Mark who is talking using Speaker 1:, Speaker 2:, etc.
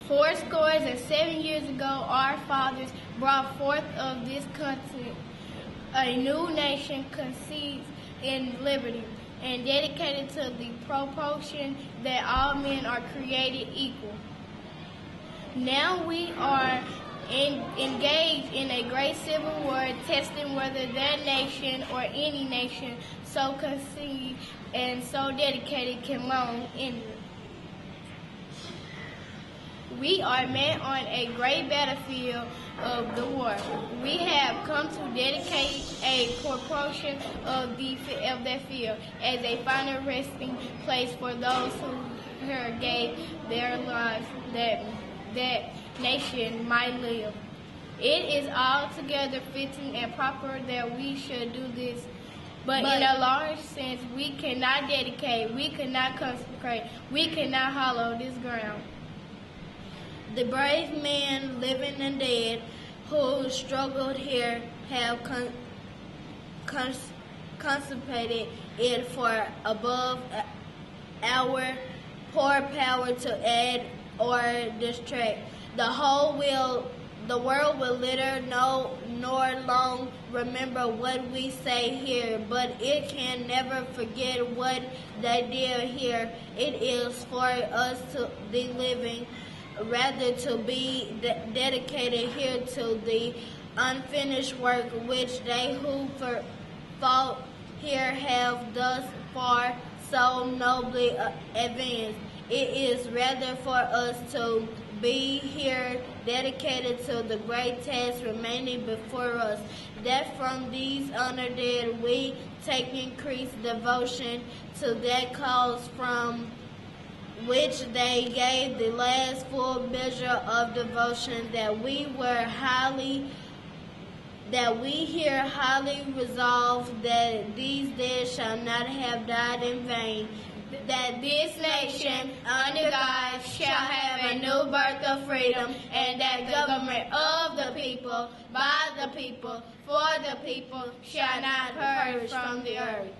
Speaker 1: 407 years ago, our fathers brought forth of this country a new nation conceived in liberty and dedicated to the proportion that all men are created equal. Now we are engaged in a great civil war, testing whether that nation or any nation so conceived and so dedicated can long endure. We are met on a great battlefield of the war. We have come to dedicate a portion of that field as a final resting place for those who here gave their lives that nation might live. It is altogether fitting and proper that we should do this. But in a large sense, we cannot dedicate, we cannot consecrate, we cannot hollow this ground. The brave men, living and dead, who struggled here have consecrated it for above our poor power to add or distract. The world will little know nor long remember what we say here, but it can never forget what they did here. It is for us to be living, rather to be dedicated here to the unfinished work which they who fought here have thus far so nobly advanced. It is rather for us to be here dedicated to the great task remaining before us, that from these honored dead we take increased devotion to that cause from which they gave the last full measure of devotion, that we here highly resolve that these dead shall not have died in vain, that this nation under God shall have a new birth of freedom, and that government of the people, by the people, for the people shall not perish from the earth.